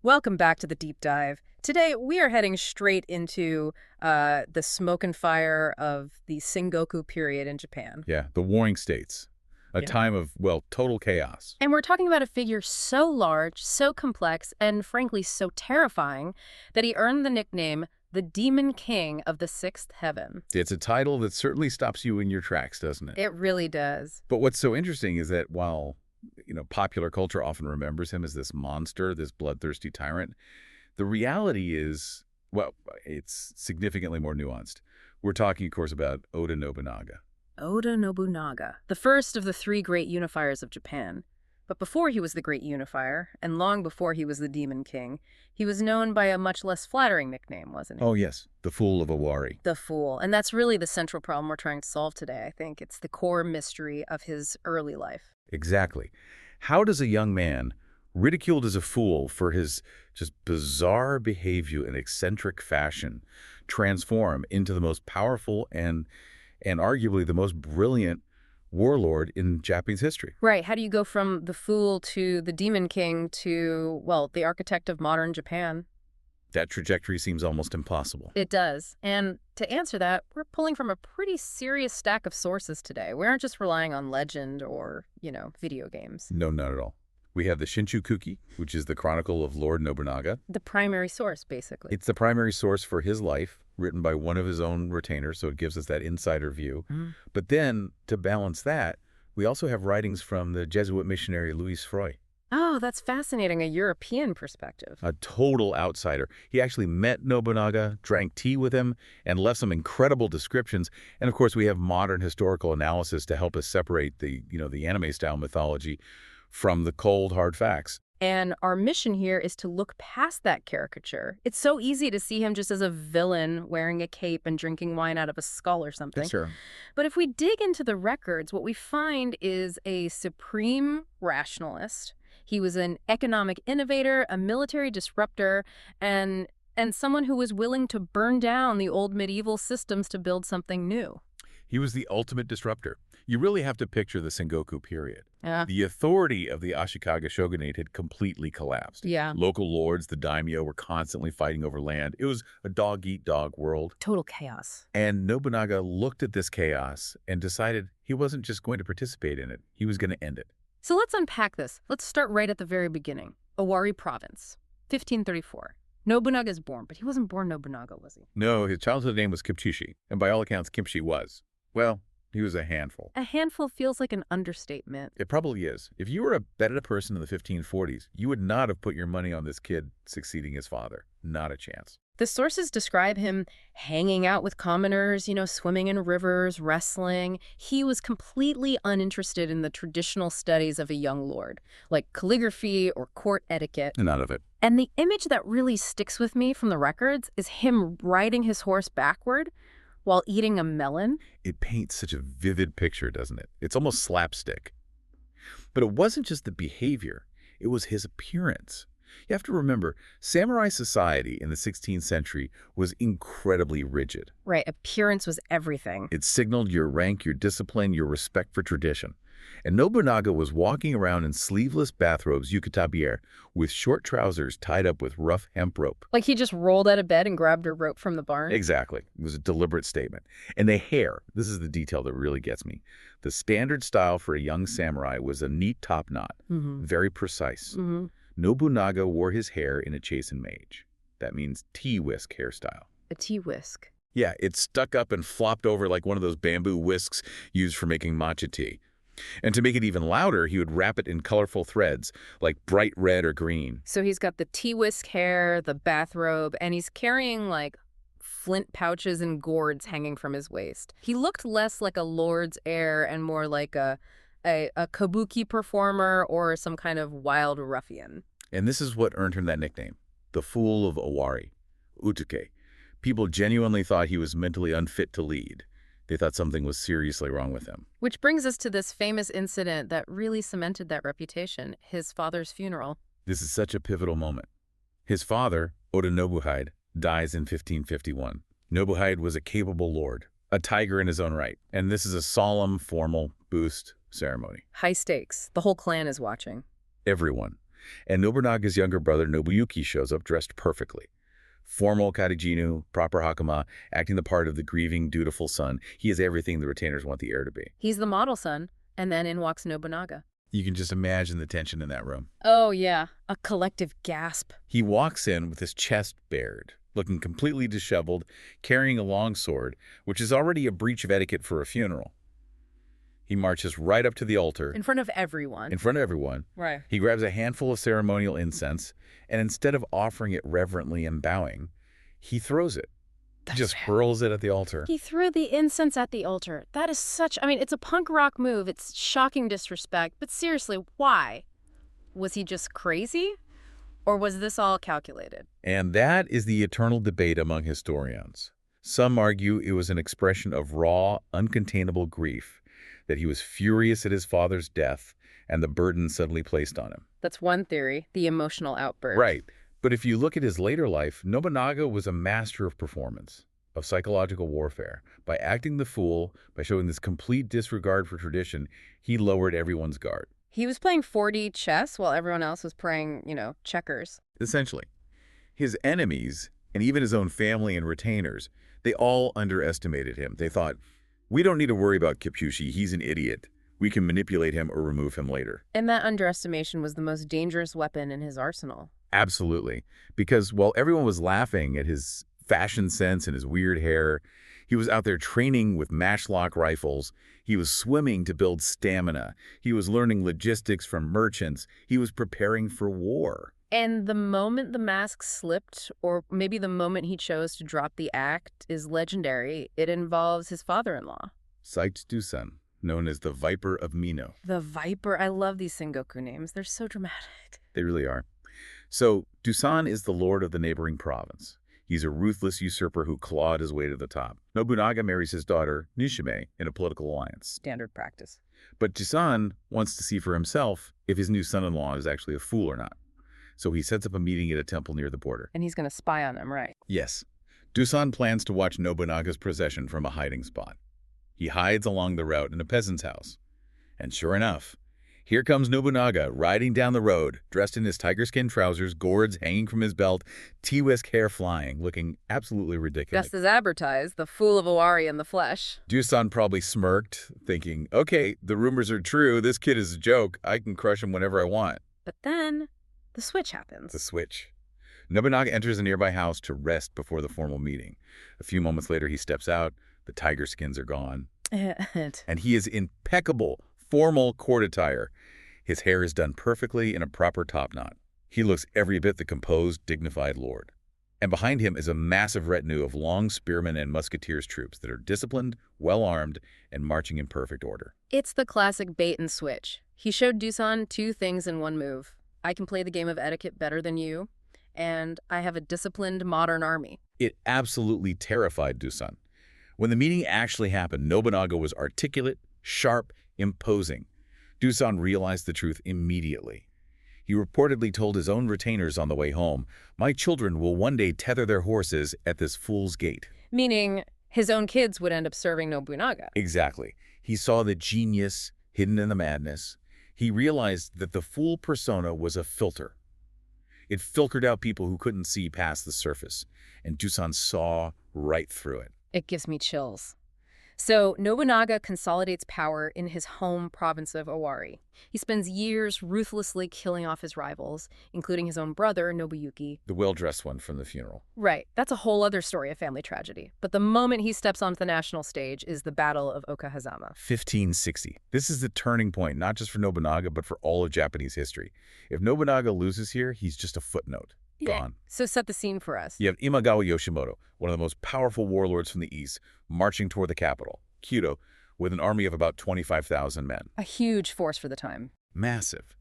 Welcome back to the deep dive. Today, we are heading straight into the smoke and fire of the Sengoku period in Japan. Yeah, the Warring States. A Yeah. time of, well, total chaos. And we're talking about a figure so large, so complex, and frankly so terrifying that he earned the nickname the Demon King of the Sixth Heaven. It's a title that certainly stops you in your tracks, doesn't it? It really does. But what's so interesting is that while, popular culture often remembers him as this monster, this bloodthirsty tyrant, the reality is, well, it's significantly more nuanced. We're talking, of course, about Oda Nobunaga. Oda Nobunaga, the first of the three great unifiers of Japan. But before he was the great unifier, and long before he was the Demon King, he was known by a much less flattering nickname, wasn't he? Oh, yes, the Fool of Owari. The Fool. And that's really the central problem we're trying to solve today, I think. It's the core mystery of his early life. Exactly. How does a young man, ridiculed as a fool for his just bizarre behavior in eccentric fashion, transform into the most powerful and arguably the most brilliant warlord in Japanese history? Right. How do you go from the Fool to the Demon King to, well, the architect of modern Japan? That trajectory seems almost impossible. It does. And to answer that, we're pulling from a pretty serious stack of sources today. We aren't just relying on legend or, video games. No, not at all. We have the Shinshukuki, which is the chronicle of Lord Nobunaga. The primary source, basically. It's the primary source for his life, written by one of his own retainers, so it gives us that insider view. But then, to balance that, we also have writings from the Jesuit missionary Louis Froy. Oh, that's fascinating, a European perspective. A total outsider. He actually met Nobunaga, drank tea with him, and left some incredible descriptions. And of course, we have modern historical analysis to help us separate the anime-style mythology from the cold, hard facts. And our mission here is to look past that caricature. It's so easy to see him just as a villain wearing a cape and drinking wine out of a skull or something. Sure. But if we dig into the records, what we find is a supreme rationalist. He was an economic innovator, a military disruptor, and someone who was willing to burn down the old medieval systems to build something new. He was the ultimate disruptor. You really have to picture the Sengoku period. Yeah. The authority of the Ashikaga shogunate had completely collapsed. Yeah. Local lords, the daimyo, were constantly fighting over land. It was a dog-eat-dog world. Total chaos. And Nobunaga looked at this chaos and decided he wasn't just going to participate in it. He was going to end it. So let's unpack this. Let's start right at the very beginning. Owari Province, 1534. Nobunaga is born, but he wasn't born Nobunaga, was he? No, his childhood name was Kipchishi, and by all accounts, Kimchi was. Well, he was a handful. A handful feels like an understatement. It probably is. If you were a better person in the 1540s, you would not have put your money on this kid succeeding his father. Not a chance. The sources describe him hanging out with commoners, swimming in rivers, wrestling. He was completely uninterested in the traditional studies of a young lord, like calligraphy or court etiquette. None of it. And the image that really sticks with me from the records is him riding his horse backward while eating a melon. It paints such a vivid picture, doesn't it? It's almost slapstick. But it wasn't just the behavior. It was his appearance. You have to remember, samurai society in the 16th century was incredibly rigid. Right, appearance was everything. It signaled your rank, your discipline, your respect for tradition. And Nobunaga was walking around in sleeveless bathrobes, yukatabier, with short trousers tied up with rough hemp rope. Like he just rolled out of bed and grabbed a rope from the barn? Exactly. It was a deliberate statement. And the hair, this is the detail that really gets me. The standard style for a young samurai was a neat top knot, very precise. Nobunaga wore his hair in a chasen mage. That means tea-whisk hairstyle. A tea whisk. Yeah, it stuck up and flopped over like one of those bamboo whisks used for making matcha tea. And to make it even louder, he would wrap it in colorful threads, like bright red or green. So he's got the tea whisk hair, the bathrobe, and he's carrying, flint pouches and gourds hanging from his waist. He looked less like a lord's heir and more like a kabuki performer or some kind of wild ruffian. And this is what earned him that nickname, the Fool of Owari, Utuke. People genuinely thought he was mentally unfit to lead. They thought something was seriously wrong with him. Which brings us to this famous incident that really cemented that reputation, his father's funeral. This is such a pivotal moment. His father, Oda Nobunaga, dies in 1551. Nobunaga was a capable lord, a tiger in his own right. And this is a solemn, formal boost ceremony. High stakes. The whole clan is watching. Everyone. And Nobunaga's younger brother Nobuyuki shows up dressed perfectly. Formal karijinu, proper hakama, acting the part of the grieving, dutiful son. He is everything the retainers want the heir to be. He's the model son, and then in walks Nobunaga. You can just imagine the tension in that room. Oh, yeah. A collective gasp. He walks in with his chest bared, looking completely disheveled, carrying a long sword, which is already a breach of etiquette for a funeral. He marches right up to the altar. In front of everyone. In front of everyone. Right. He grabs a handful of ceremonial incense, and instead of offering it reverently and bowing, he throws it. He just hurls it at the altar. He threw the incense at the altar. That is such... I mean, it's a punk rock move. It's shocking disrespect. But seriously, why? Was he just crazy? Or was this all calculated? And that is the eternal debate among historians. Some argue it was an expression of raw, uncontainable grief, that he was furious at his father's death and the burden suddenly placed on him. That's one theory, the emotional outburst. Right. But if you look at his later life, Nobunaga was a master of performance, of psychological warfare. By acting the fool, by showing this complete disregard for tradition, he lowered everyone's guard. He was playing 4D chess while everyone else was playing, checkers. Essentially. His enemies, and even his own family and retainers, they all underestimated him. They thought, we don't need to worry about Kipushi. He's an idiot. We can manipulate him or remove him later. And that underestimation was the most dangerous weapon in his arsenal. Absolutely. Because while everyone was laughing at his fashion sense and his weird hair, he was out there training with matchlock rifles. He was swimming to build stamina. He was learning logistics from merchants. He was preparing for war. And the moment the mask slipped, or maybe the moment he chose to drop the act, is legendary. It involves his father-in-law. Site Dusan, known as the Viper of Mino. The Viper. I love these Sengoku names. They're so dramatic. They really are. So, Dusan is the lord of the neighboring province. He's a ruthless usurper who clawed his way to the top. Nobunaga marries his daughter, Nishime, in a political alliance. Standard practice. But Dusan wants to see for himself if his new son-in-law is actually a fool or not. So he sets up a meeting at a temple near the border. And he's going to spy on them, right? Yes. Dusan plans to watch Nobunaga's procession from a hiding spot. He hides along the route in a peasant's house. And sure enough, here comes Nobunaga riding down the road, dressed in his tiger-skin trousers, gourds hanging from his belt, T-whisk hair flying, looking absolutely ridiculous. Just as advertised, the Fool of Owari in the flesh. Dusan probably smirked, thinking, okay, the rumors are true, this kid is a joke, I can crush him whenever I want. But then the switch happens. The switch. Nobunaga enters a nearby house to rest before the formal meeting. A few moments later, he steps out. The tiger skins are gone. And he is impeccable, formal court attire. His hair is done perfectly in a proper top knot. He looks every bit the composed, dignified lord. And behind him is a massive retinue of long spearmen and musketeers troops that are disciplined, well-armed, and marching in perfect order. It's the classic bait and switch. He showed Dusan two things in one move. I can play the game of etiquette better than you, and I have a disciplined modern army. It absolutely terrified Dusan. When the meeting actually happened, Nobunaga was articulate, sharp, imposing. Dusan realized the truth immediately. He reportedly told his own retainers on the way home, "My children will one day tether their horses at this fool's gate." Meaning his own kids would end up serving Nobunaga. Exactly. He saw the genius hidden in the madness. He realized that the fool persona was a filter. It filtered out people who couldn't see past the surface, and Dusan saw right through it. It gives me chills. So Nobunaga consolidates power in his home province of Owari. He spends years ruthlessly killing off his rivals, including his own brother, Nobuyuki. The well-dressed one from the funeral. Right. That's a whole other story of family tragedy. But the moment he steps onto the national stage is the Battle of Okehazama. 1560. This is the turning point, not just for Nobunaga, but for all of Japanese history. If Nobunaga loses here, he's just a footnote. Gone. So set the scene for us. You have Imagawa Yoshimoto, one of the most powerful warlords from the east, marching toward the capital, Kyoto, with an army of about 25,000 men. A huge force for the time. Massive.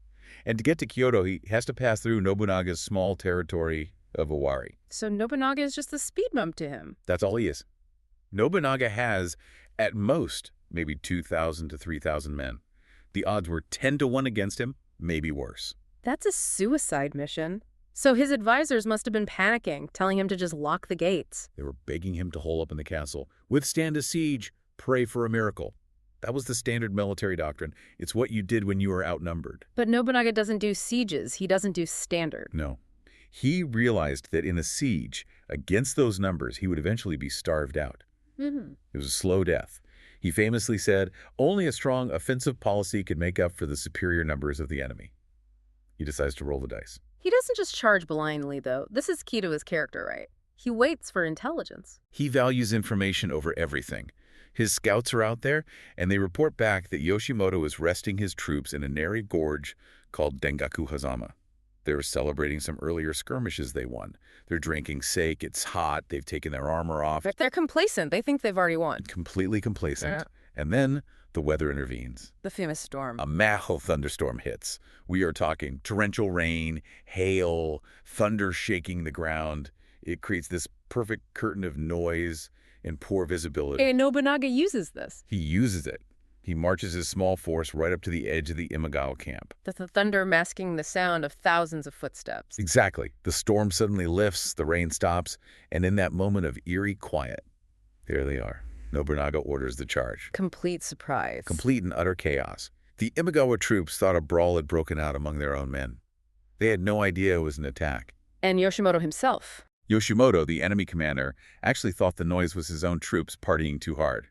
And to get to Kyoto, he has to pass through Nobunaga's small territory of Owari. So Nobunaga is just a speed bump to him. That's all he is. Nobunaga has, at most, maybe 2,000 to 3,000 men. The odds were 10 to 1 against him, maybe worse. That's a suicide mission. So his advisors must have been panicking, telling him to just lock the gates. They were begging him to hole up in the castle, withstand a siege, pray for a miracle. That was the standard military doctrine. It's what you did when you were outnumbered. But Nobunaga doesn't do sieges. He doesn't do standard. No. He realized that in a siege, against those numbers, he would eventually be starved out. It was a slow death. He famously said, only a strong offensive policy could make up for the superior numbers of the enemy. He decides to roll the dice. He doesn't just charge blindly, though. This is key to his character, right? He waits for intelligence. He values information over everything. His scouts are out there, and they report back that Yoshimoto is resting his troops in a narrow gorge called Tenka Fubu. They're celebrating some earlier skirmishes they won. They're drinking sake, it's hot, they've taken their armor off. They're complacent. They think they've already won. Completely complacent. And then the weather intervenes. The famous storm. A massive thunderstorm hits. We are talking torrential rain, hail, thunder shaking the ground. It creates this perfect curtain of noise and poor visibility. And Nobunaga uses this. He uses it. He marches his small force right up to the edge of the Imagawa camp. The thunder masking the sound of thousands of footsteps. Exactly. The storm suddenly lifts, the rain stops, and in that moment of eerie quiet, there they are. Nobunaga orders the charge. Complete surprise. Complete and utter chaos. The Imagawa troops thought a brawl had broken out among their own men. They had no idea it was an attack. And Yoshimoto himself. Yoshimoto, the enemy commander, actually thought the noise was his own troops partying too hard.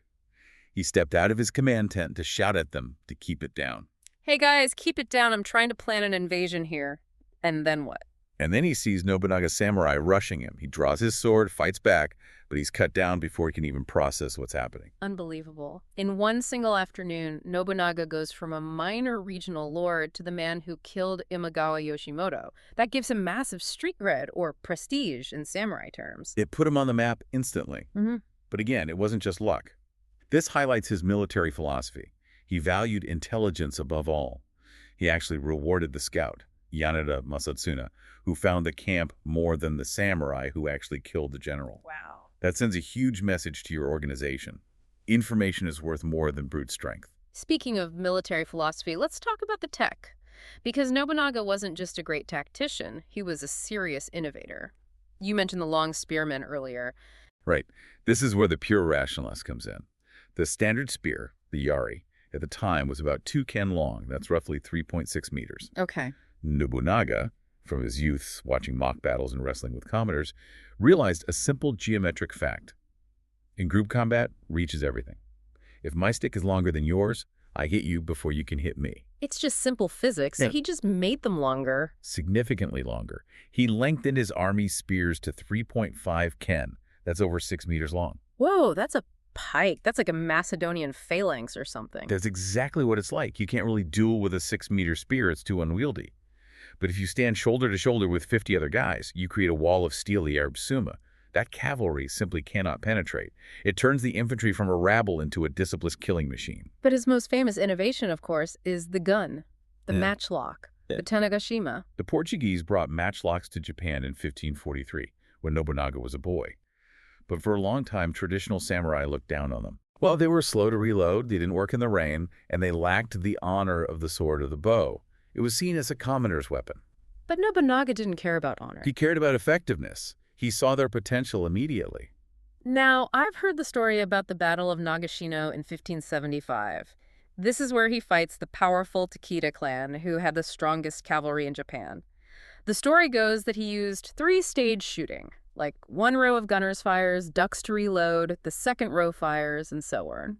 He stepped out of his command tent to shout at them to keep it down. Hey guys, keep it down. I'm trying to plan an invasion here. And then what? And then he sees Nobunaga's samurai rushing him. He draws his sword, fights back, but he's cut down before he can even process what's happening. Unbelievable. In one single afternoon, Nobunaga goes from a minor regional lord to the man who killed Imagawa Yoshimoto. That gives him massive street cred, or prestige in samurai terms. It put him on the map instantly. But again, it wasn't just luck. This highlights his military philosophy. He valued intelligence above all. He actually rewarded the scout, Yanada Masatsuna, who found the camp more than the samurai who actually killed the general. Wow. That sends a huge message to your organization. Information is worth more than brute strength. Speaking of military philosophy, let's talk about the tech. Because Nobunaga wasn't just a great tactician, he was a serious innovator. You mentioned the long spearmen earlier. Right. This is where the pure rationalist comes in. The standard spear, the yari, at the time was about 2 ken long. That's roughly 3.6 meters. Okay. Nobunaga, from his youth watching mock battles and wrestling with commoners, realized a simple geometric fact. In group combat, reach is everything. If my stick is longer than yours, I hit you before you can hit me. It's just simple physics. Yeah. He just made them longer. Significantly longer. He lengthened his army's spears to 3.5 ken. That's over 6 meters long. Whoa, that's a pike. That's like a Macedonian phalanx or something. That's exactly what it's like. You can't really duel with a 6-meter spear. It's too unwieldy. But if you stand shoulder to shoulder with 50 other guys, you create a wall of steel, the Arab Summa. That cavalry simply cannot penetrate. It turns the infantry from a rabble into a disciplined killing machine. But his most famous innovation, of course, is the gun, the matchlock, Yeah. the Tanegashima. The Portuguese brought matchlocks to Japan in 1543, when Nobunaga was a boy. But for a long time, traditional samurai looked down on them. Well, they were slow to reload, they didn't work in the rain, and they lacked the honor of the sword or the bow. It was seen as a commoner's weapon. But Nobunaga didn't care about honor. He cared about effectiveness. He saw their potential immediately. Now, I've heard the story about the Battle of Nagashino in 1575. This is where he fights the powerful Takeda clan, who had the strongest cavalry in Japan. The story goes that he used 3-stage shooting, like one row of gunners fires, ducks to reload, the second row fires, and so on.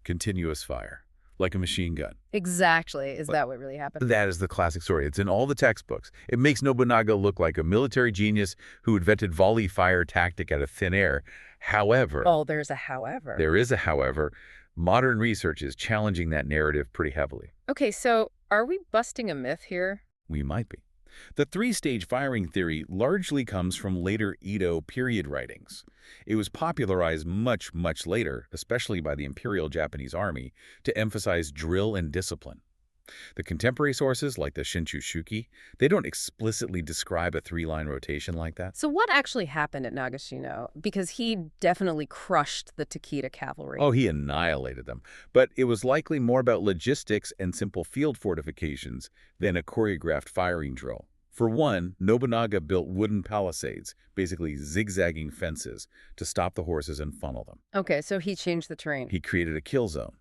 Continuous fire, like a machine gun. Exactly. Is that what really happened? That is the classic story. It's in all the textbooks. It makes Nobunaga look like a military genius who invented volley fire tactic out of thin air. However... Oh, there's a however. There is a however. Modern research is challenging that narrative pretty heavily. Okay, so are we busting a myth here? We might be. The 3-stage firing theory largely comes from later Edo period writings. It was popularized much, much later, especially by the Imperial Japanese Army, to emphasize drill and discipline. The contemporary sources, like the Shinshu Shuki, they don't explicitly describe a 3-line rotation like that. So what actually happened at Nagashino? Because he definitely crushed the Takeda cavalry. Oh, he annihilated them. But it was likely more about logistics and simple field fortifications than a choreographed firing drill. For one, Nobunaga built wooden palisades, basically zigzagging fences, to stop the horses and funnel them. Okay, so he changed the terrain. He created a kill zone.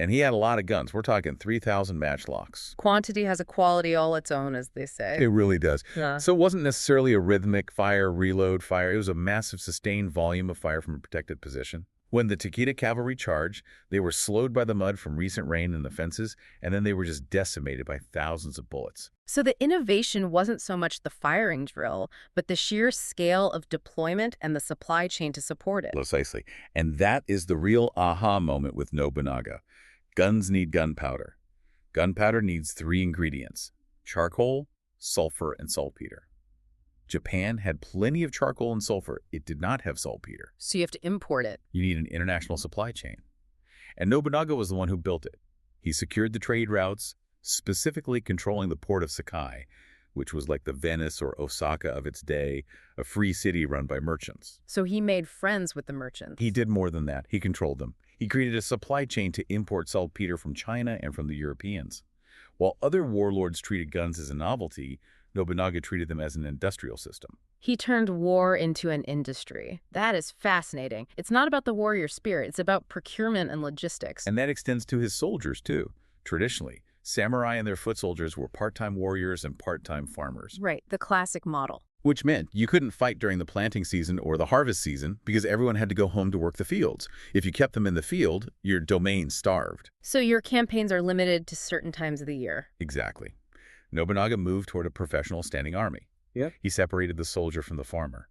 And he had a lot of guns. We're talking 3,000 matchlocks. Quantity has a quality all its own, as they say. It really does. Yeah. So it wasn't necessarily a rhythmic fire, reload fire. It was a massive, sustained volume of fire from a protected position. When the Takeda cavalry charged, they were slowed by the mud from recent rain and the fences, and then they were just decimated by thousands of bullets. So the innovation wasn't so much the firing drill, but the sheer scale of deployment and the supply chain to support it. Precisely. And that is the real aha moment with Nobunaga. Guns need gunpowder. Gunpowder needs 3 ingredients: charcoal, sulfur, and saltpeter. Japan had plenty of charcoal and sulfur. It did not have saltpeter. So you have to import it. You need an international supply chain. And Nobunaga was the one who built it. He secured the trade routes, specifically controlling the port of Sakai, which was like the Venice or Osaka of its day, a free city run by merchants. So he made friends with the merchants. He did more than that. He controlled them. He created a supply chain to import saltpeter from China and from the Europeans. While other warlords treated guns as a novelty, Nobunaga treated them as an industrial system. He turned war into an industry. That is fascinating. It's not about the warrior spirit. It's about procurement and logistics. And that extends to his soldiers, too. Traditionally, samurai and their foot soldiers were part-time warriors and part-time farmers. Right, the classic model. Which meant you couldn't fight during the planting season or the harvest season because everyone had to go home to work the fields. If you kept them in the field, your domain starved. So your campaigns are limited to certain times of the year. Exactly. Nobunaga moved toward a professional standing army. Yep. He separated the soldier from the farmer.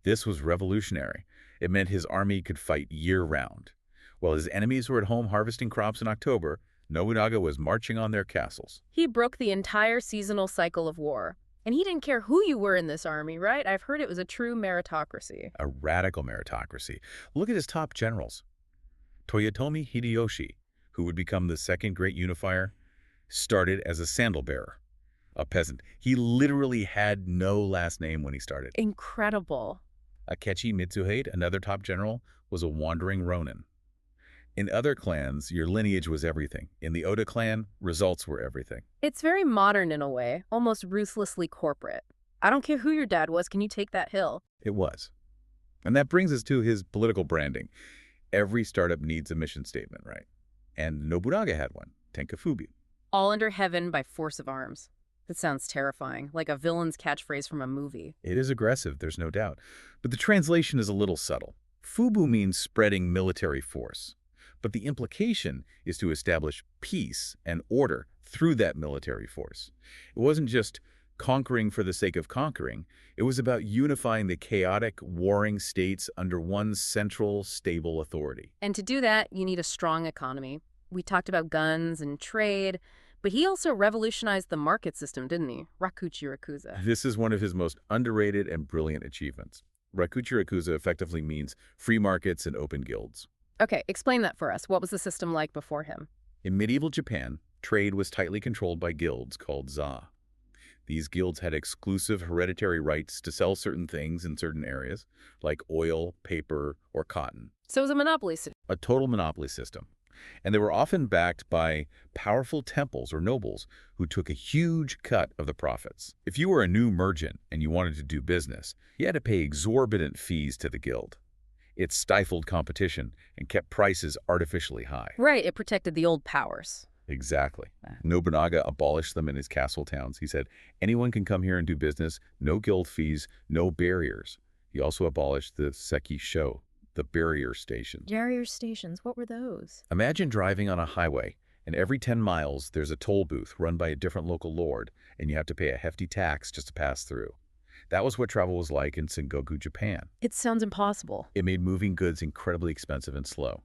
This was revolutionary. It meant his army could fight year-round. While his enemies were at home harvesting crops in October, Nobunaga was marching on their castles. He broke the entire seasonal cycle of war. And he didn't care who you were in this army, right? I've heard it was a true meritocracy. A radical meritocracy. Look at his top generals. Toyotomi Hideyoshi, who would become the second great unifier, started as a sandal bearer, a peasant. He literally had no last name when he started. Incredible. Akechi Mitsuhide, another top general, was a wandering ronin. In other clans, your lineage was everything. In the Oda clan, results were everything. It's very modern in a way, almost ruthlessly corporate. I don't care who your dad was, can you take that hill? It was. And that brings us to his political branding. Every startup needs a mission statement, right? And Nobunaga had one, Tenka Fubu. All under heaven by force of arms. That sounds terrifying, like a villain's catchphrase from a movie. It is aggressive, there's no doubt. But the translation is a little subtle. Fubu means spreading military force. But the implication is to establish peace and order through that military force. It wasn't just conquering for the sake of conquering. It was about unifying the chaotic, warring states under one central, stable authority. And to do that, you need a strong economy. We talked about guns and trade, but he also revolutionized the market system, didn't he? Rakuchi Rakuza. This is one of his most underrated and brilliant achievements. Rakuchi Rakuza effectively means free markets and open guilds. Okay, explain that for us. What was the system like before him? In medieval Japan, trade was tightly controlled by guilds called za. These guilds had exclusive hereditary rights to sell certain things in certain areas, like oil, paper, or cotton. So it was a monopoly system. A total monopoly system. And they were often backed by powerful temples or nobles who took a huge cut of the profits. If you were a new merchant and you wanted to do business, you had to pay exorbitant fees to the guild. It stifled competition and kept prices artificially high. Right, it protected the old powers. Exactly. Nobunaga abolished them in his castle towns. He said, anyone can come here and do business, no guild fees, no barriers. He also abolished the seki sho, the barrier stations. Barrier stations, what were those? Imagine driving on a highway, and every 10 miles there's a toll booth run by a different local lord, and you have to pay a hefty tax just to pass through. That was what travel was like in Sengoku, Japan. It sounds impossible. It made moving goods incredibly expensive and slow.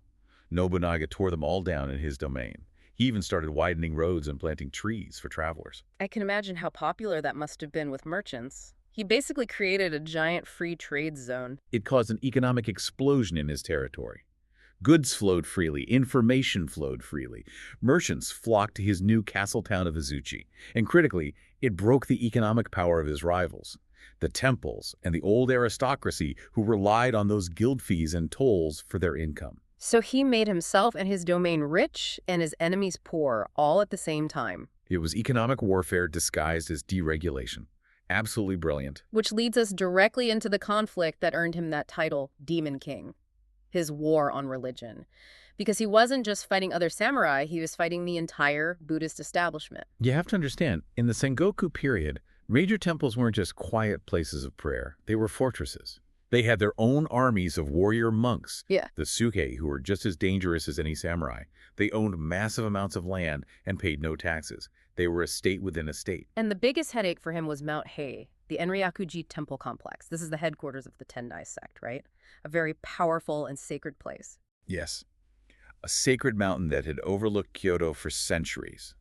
Nobunaga tore them all down in his domain. He even started widening roads and planting trees for travelers. I can imagine how popular that must have been with merchants. He basically created a giant free trade zone. It caused an economic explosion in his territory. Goods flowed freely, information flowed freely. Merchants flocked to his new castle town of Azuchi, and critically, it broke the economic power of his rivals, the temples and the old aristocracy who relied on those guild fees and tolls for their income. So he made himself and his domain rich and his enemies poor, all at the same time. It was economic warfare disguised as deregulation. Absolutely brilliant. Which leads us directly into the conflict that earned him that title, Demon King. his war on religion. Because he wasn't just fighting other samurai, he was fighting the entire Buddhist establishment. You have to understand, in the Sengoku period, major temples weren't just quiet places of prayer. They were fortresses. They had their own armies of warrior monks, Yeah. the Suke, who were just as dangerous as any samurai. They owned massive amounts of land and paid no taxes. They were a state within a state. And the biggest headache for him was Mount Hei, the Enryakuji temple complex. This is the headquarters of the Tendai sect, right? A very powerful and sacred place. Yes, a sacred mountain that had overlooked Kyoto for centuries.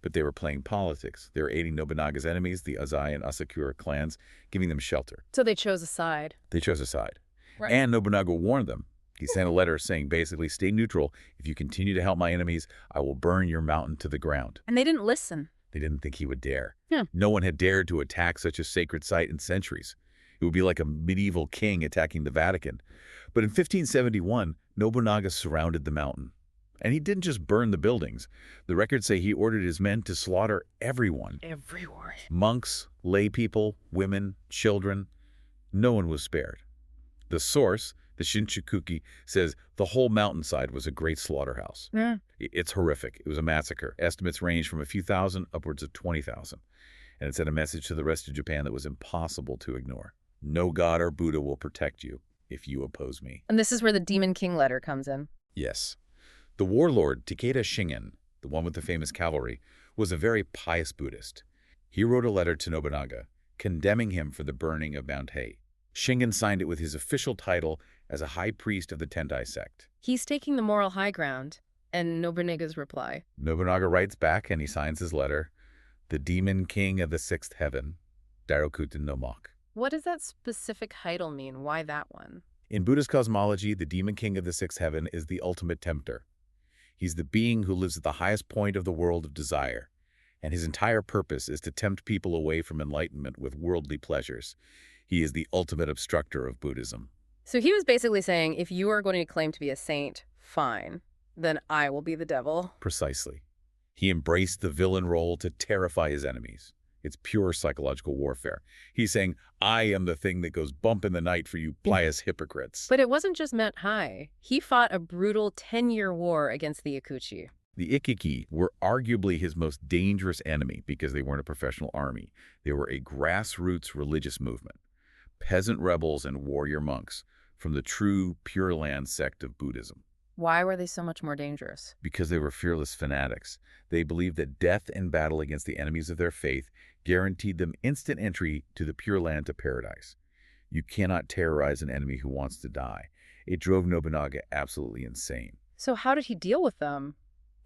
But they were playing politics. They were aiding Nobunaga's enemies, the Azai and Asakura clans, giving them shelter. So they chose a side. They chose a side. Right. And Nobunaga warned them. He sent a letter saying, basically, stay neutral. If you continue to help my enemies, I will burn your mountain to the ground. And they didn't listen. They didn't think he would dare. Yeah. No one had dared to attack such a sacred site in centuries. It would be like a medieval king attacking the Vatican. But in 1571, Nobunaga surrounded the mountain. And he didn't just burn the buildings. The records say he ordered his men to slaughter everyone. Everyone. Monks, lay people, women, children. No one was spared. The source, the Shinchikuki, says the whole mountainside was a great slaughterhouse. Yeah. It's horrific. It was a massacre. Estimates range from a few thousand upwards of 20,000. And it sent a message to the rest of Japan that was impossible to ignore. No god or Buddha will protect you if you oppose me. And this is where the Demon King letter comes in. Yes. The warlord, Takeda Shingen, the one with the famous cavalry, was a very pious Buddhist. He wrote a letter to Nobunaga, condemning him for the burning of Mount Hei. Shingen signed it with his official title as a high priest of the Tendai sect. He's taking the moral high ground. And Nobunaga's reply. Nobunaga writes back and he signs his letter, the Demon King of the Sixth Heaven, Dairokuten no Mok. What does that specific title mean? Why that one? In Buddhist cosmology, the Demon King of the Sixth Heaven is the ultimate tempter. He's the being who lives at the highest point of the world of desire, and his entire purpose is to tempt people away from enlightenment with worldly pleasures. He is the ultimate obstructor of Buddhism. So he was basically saying, if you are going to claim to be a saint, fine, then I will be the devil. Precisely. He embraced the villain role to terrify his enemies. It's pure psychological warfare. He's saying, I am the thing that goes bump in the night for you pious hypocrites. But it wasn't just Mount Hei. He fought a brutal 10-year war against the Ikuchi. The Ikiki were arguably his most dangerous enemy because they weren't a professional army. They were a grassroots religious movement. Peasant rebels and warrior monks from the true Pure Land sect of Buddhism. Why were they so much more dangerous? Because they were fearless fanatics. They believed that death in battle against the enemies of their faith guaranteed them instant entry to the Pure Land to paradise. You cannot terrorize an enemy who wants to die. It drove Nobunaga absolutely insane. So how did he deal with them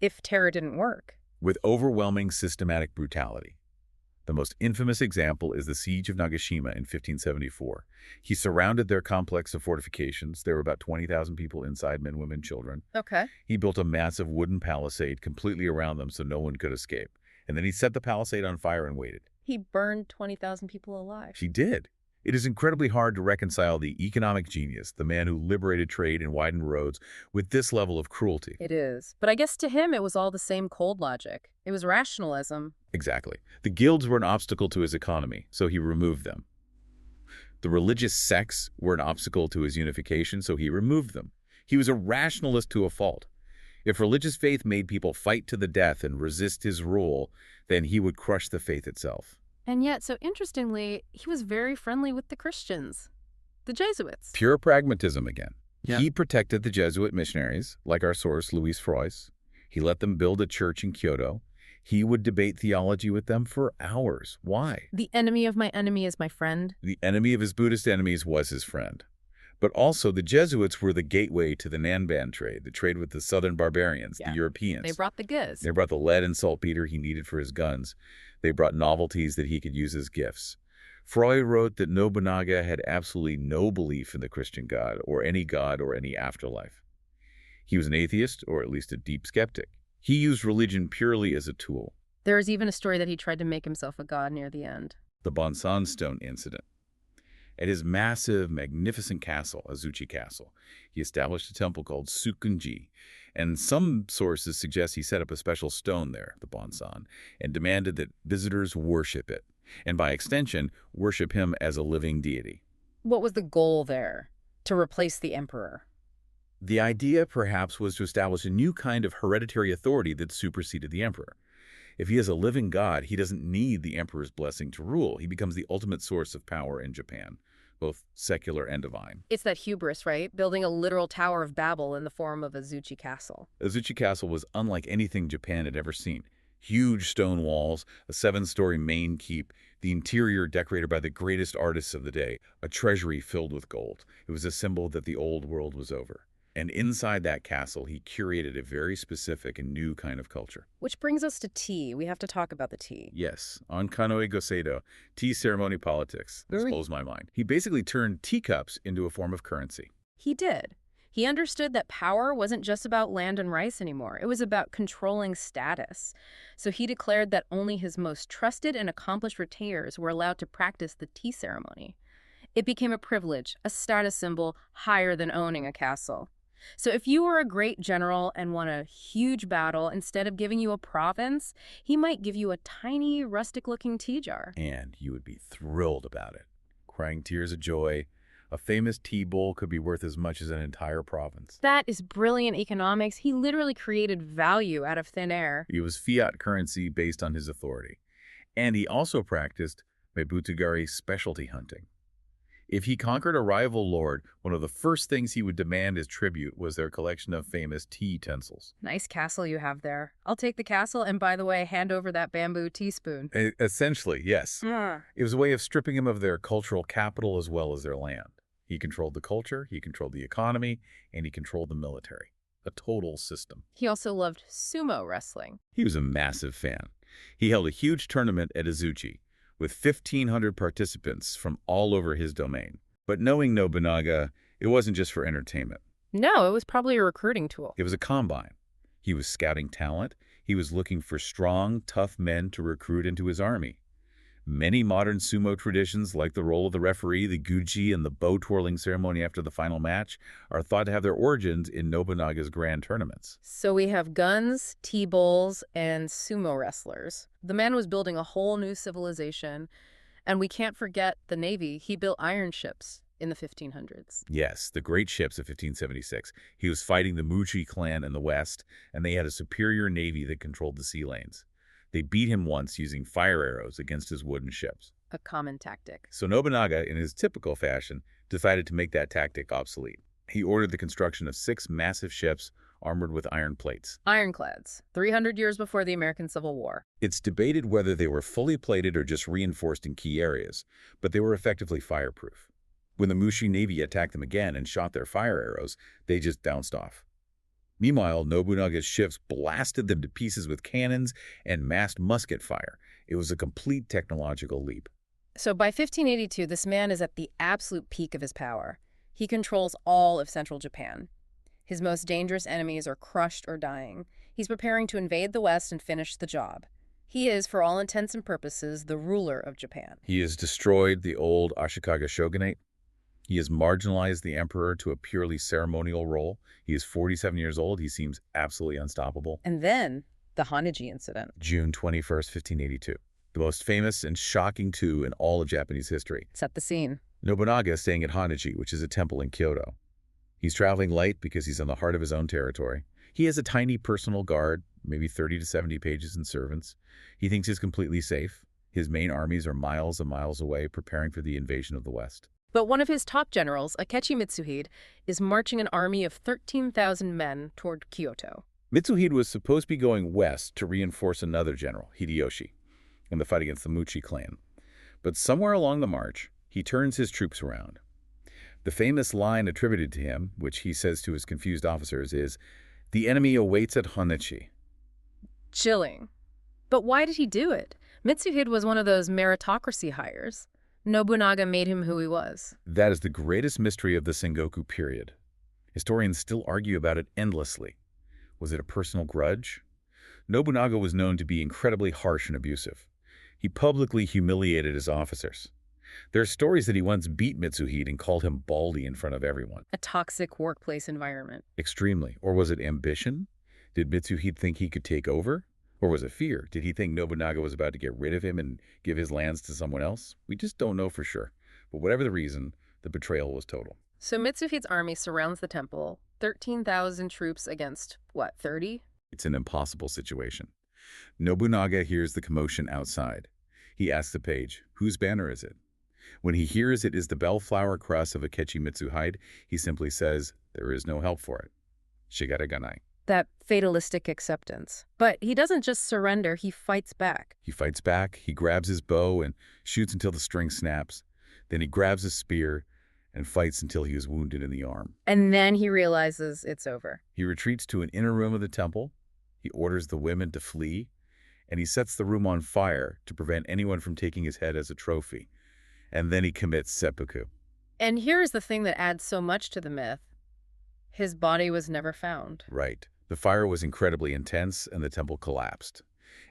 if terror didn't work? With overwhelming systematic brutality. The most infamous example is the siege of Nagashima in 1574. He surrounded their complex of fortifications. There were about 20,000 people inside, men, women, children. Okay. He built a massive wooden palisade completely around them so no one could escape. And then he set the palisade on fire and waited. He burned 20,000 people alive. He did. It is incredibly hard to reconcile the economic genius, the man who liberated trade and widened roads, with this level of cruelty. It is. But I guess to him it was all the same cold logic. It was rationalism. Exactly. The guilds were an obstacle to his economy, so he removed them. The religious sects were an obstacle to his unification, so he removed them. He was a rationalist to a fault. If religious faith made people fight to the death and resist his rule, then he would crush the faith itself. And yet, so interestingly, he was very friendly with the Christians, the Jesuits. Pure pragmatism again. Yeah. He protected the Jesuit missionaries, like our source, Louis Frois. He let them build a church in Kyoto. He would debate theology with them for hours. Why? The enemy of my enemy is my friend. The enemy of his Buddhist enemies was his friend. But also, the Jesuits were the gateway to the Nanban trade, the trade with the southern barbarians, Yeah. the Europeans. They brought the goods. They brought the lead and saltpeter he needed for his guns. They brought novelties that he could use as gifts. Freud wrote that Nobunaga had absolutely no belief in the Christian God or any afterlife. He was an atheist, or at least a deep skeptic. He used religion purely as a tool. There is even a story that he tried to make himself a god near the end. The Bonsan Stone incident. At his massive, magnificent castle, Azuchi Castle, he established a temple called Tsukunji, and some sources suggest he set up a special stone there, the Bonsan, and demanded that visitors worship it, and by extension, worship him as a living deity. What was the goal there? To replace the emperor? The idea, perhaps, was to establish a new kind of hereditary authority that superseded the emperor. If he is a living god, he doesn't need the emperor's blessing to rule. He becomes the ultimate source of power in Japan, both secular and divine. It's that hubris, right? Building a literal Tower of Babel in the form of a Azuchi castle. Azuchi Castle was unlike anything Japan had ever seen. Huge stone walls, a 7-story main keep, the interior decorated by the greatest artists of the day, a treasury filled with gold. It was a symbol that the old world was over. And inside that castle, he curated a very specific and new kind of culture. Which brings us to tea. We have to talk about the tea. Yes, on Kanoe Goseido, tea ceremony politics. This blows my mind. He basically turned teacups into a form of currency. He did. He understood that power wasn't just about land and rice anymore. It was about controlling status. So he declared that only his most trusted and accomplished retainers were allowed to practice the tea ceremony. It became a privilege, a status symbol higher than owning a castle. So if you were a great general and won a huge battle, instead of giving you a province, he might give you a tiny, rustic-looking tea jar. And you would be thrilled about it, crying tears of joy. A famous tea bowl could be worth as much as an entire province. That is brilliant economics. He literally created value out of thin air. It was fiat currency based on his authority. And he also practiced Mebutagari specialty hunting. If he conquered a rival lord, one of the first things he would demand as tribute was their collection of famous tea utensils. Nice castle you have there. I'll take the castle, and by the way, hand over that bamboo teaspoon. Essentially, yes. It was a way of stripping him of their cultural capital as well as their land. He controlled the culture, he controlled the economy, and he controlled the military. A total system. He also loved sumo wrestling. He was a massive fan. He held a huge tournament at Azuchi, with 1,500 participants from all over his domain. But knowing Nobunaga, it wasn't just for entertainment. No, it was probably a recruiting tool. It was a combine. He was scouting talent. He was looking for strong, tough men to recruit into his army. Many modern sumo traditions, like the role of the referee, the guji, and the bow-twirling ceremony after the final match, are thought to have their origins in Nobunaga's grand tournaments. So we have guns, tea bowls, and sumo wrestlers. The man was building a whole new civilization, and we can't forget the Navy. He built iron ships in the 1500s. Yes, the great ships of 1576. He was fighting the Muji clan in the west, and they had a superior navy that controlled the sea lanes. They beat him once using fire arrows against his wooden ships. A common tactic. So Nobunaga, in his typical fashion, decided to make that tactic obsolete. He ordered the construction of 6 massive ships armored with iron plates. Ironclads, 300 years before the American Civil War. It's debated whether they were fully plated or just reinforced in key areas, but they were effectively fireproof. When the Mushi Navy attacked them again and shot their fire arrows, they just bounced off. Meanwhile, Nobunaga's ships blasted them to pieces with cannons and massed musket fire. It was a complete technological leap. So by 1582, this man is at the absolute peak of his power. He controls all of central Japan. His most dangerous enemies are crushed or dying. He's preparing to invade the West and finish the job. He is, for all intents and purposes, the ruler of Japan. He has destroyed the old Ashikaga shogunate. He has marginalized the emperor to a purely ceremonial role. He is 47 years old. He seems absolutely unstoppable. And then, the Hanaji incident. June 21st, 1582. The most famous and shocking coup in all of Japanese history. Set the scene. Nobunaga is staying at Hanaji, which is a temple in Kyoto. He's traveling light because he's in the heart of his own territory. He has a tiny personal guard, maybe 30 to 70 pages and servants. He thinks he's completely safe. His main armies are miles and miles away, preparing for the invasion of the West. But one of his top generals, Akechi Mitsuhide, is marching an army of 13,000 men toward Kyoto. Mitsuhide was supposed to be going west to reinforce another general, Hideyoshi, in the fight against the Muchi clan. But somewhere along the march, he turns his troops around. The famous line attributed to him, which he says to his confused officers, is, "The enemy awaits at Hanachi." Chilling. But why did he do it? Mitsuhide was one of those meritocracy hires. Nobunaga made him who he was. That is the greatest mystery of the Sengoku period. Historians still argue about it endlessly. Was it a personal grudge? Nobunaga was known to be incredibly harsh and abusive. He publicly humiliated his officers. There are stories that he once beat Mitsuhide and called him baldy in front of everyone. A toxic workplace environment. Extremely. Or was it ambition? Did Mitsuhide think he could take over? Or was it fear? Did he think Nobunaga was about to get rid of him and give his lands to someone else? We just don't know for sure. But whatever the reason, the betrayal was total. So Mitsuhide's army surrounds the temple. 13,000 troops against, what, 30? It's an impossible situation. Nobunaga hears the commotion outside. He asks the page, whose banner is it? When he hears it is the bellflower cross of Akechi Mitsuhide, he simply says, there is no help for it. Shigata ganai. That fatalistic acceptance. But he doesn't just surrender, he fights back. He fights back, he grabs his bow and shoots until the string snaps. Then he grabs his spear and fights until he is wounded in the arm. And then he realizes it's over. He retreats to an inner room of the temple. He orders the women to flee, and he sets the room on fire to prevent anyone from taking his head as a trophy. And then he commits seppuku. And here's the thing that adds so much to the myth. His body was never found. Right. The fire was incredibly intense, and the temple collapsed.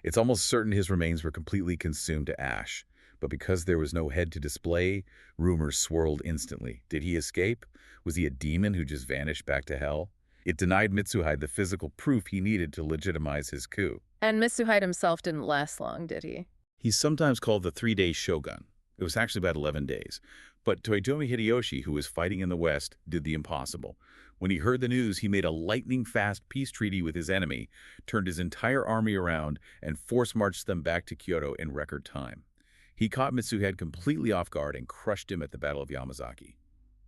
It's almost certain his remains were completely consumed to ash. But because there was no head to display, rumors swirled instantly. Did he escape? Was he a demon who just vanished back to hell? It denied Mitsuhide the physical proof he needed to legitimize his coup. And Mitsuhide himself didn't last long, did he? He's sometimes called the 3-day shogun. It was actually about 11 days. But Toyotomi Hideyoshi, who was fighting in the West, did the impossible. When he heard the news, he made a lightning-fast peace treaty with his enemy, turned his entire army around, and force-marched them back to Kyoto in record time. He caught Mitsuhide completely off guard and crushed him at the Battle of Yamazaki.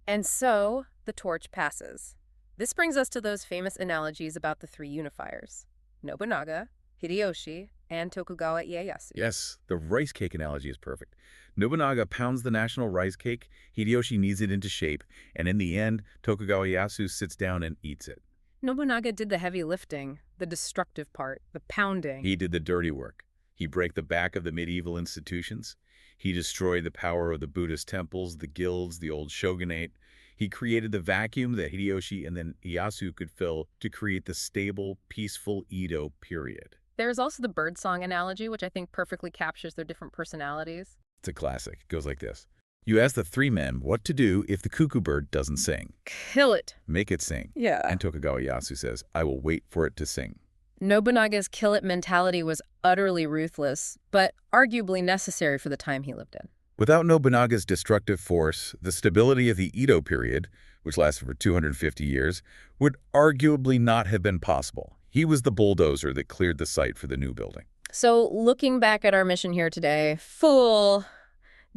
And so, the torch passes. This brings us to those famous analogies about the three unifiers. Nobunaga, Hideyoshi, and Tokugawa Ieyasu. Yes, the rice cake analogy is perfect. Nobunaga pounds the national rice cake, Hideyoshi kneads it into shape, and in the end, Tokugawa Ieyasu sits down and eats it. Nobunaga did the heavy lifting, the destructive part, the pounding. He did the dirty work. He broke the back of the medieval institutions. He destroyed the power of the Buddhist temples, the guilds, the old shogunate. He created the vacuum that Hideyoshi and then Ieyasu could fill to create the stable, peaceful Edo period. There's also the birdsong analogy, which I think perfectly captures their different personalities. It's a classic. It goes like this. You ask the three men what to do if the cuckoo bird doesn't sing. Kill it. Make it sing. Yeah. And Tokugawa Ieyasu says, I will wait for it to sing. Nobunaga's kill-it mentality was utterly ruthless, but arguably necessary for the time he lived in. Without Nobunaga's destructive force, the stability of the Edo period, which lasted for 250 years, would arguably not have been possible. He was the bulldozer that cleared the site for the new building. So, looking back at our mission here today, fool,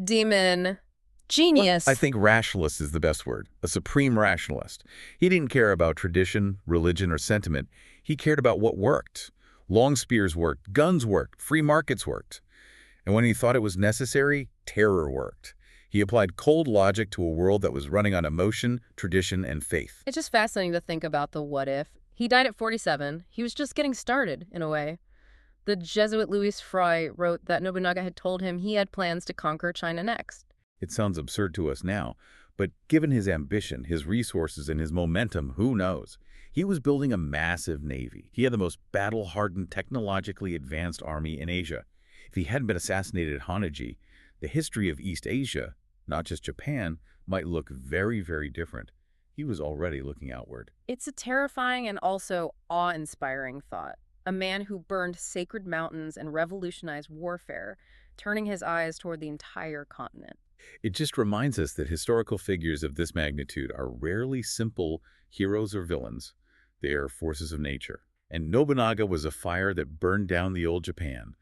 demon, genius. I think rationalist is the best word, a supreme rationalist. He didn't care about tradition, religion, or sentiment. He cared about what worked. Long spears worked, guns worked, free markets worked. And when he thought it was necessary, terror worked. He applied cold logic to a world that was running on emotion, tradition, and faith. It's just fascinating to think about the what if. He died at 47. He was just getting started, in a way. The Jesuit Louis Froy wrote that Nobunaga had told him he had plans to conquer China next. It sounds absurd to us now, but given his ambition, his resources, and his momentum, who knows? He was building a massive navy. He had the most battle-hardened, technologically advanced army in Asia. If he hadn't been assassinated at Hanaji, the history of East Asia, not just Japan, might look very, very different. He was already looking outward. It's a terrifying and also awe-inspiring thought. A man who burned sacred mountains and revolutionized warfare, turning his eyes toward the entire continent. It just reminds us that historical figures of this magnitude are rarely simple heroes or villains. They are forces of nature. And Nobunaga was a fire that burned down the old Japan,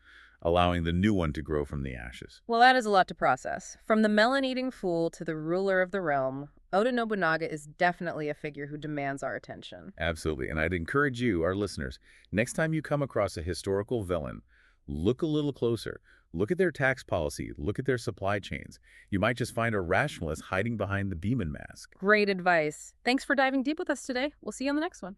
allowing the new one to grow from the ashes. Well, that is a lot to process. From the melon-eating fool to the ruler of the realm, Oda Nobunaga is definitely a figure who demands our attention. Absolutely. And I'd encourage you, our listeners, next time you come across a historical villain, look a little closer. Look at their tax policy. Look at their supply chains. You might just find a rationalist hiding behind the demon mask. Great advice. Thanks for diving deep with us today. We'll see you on the next one.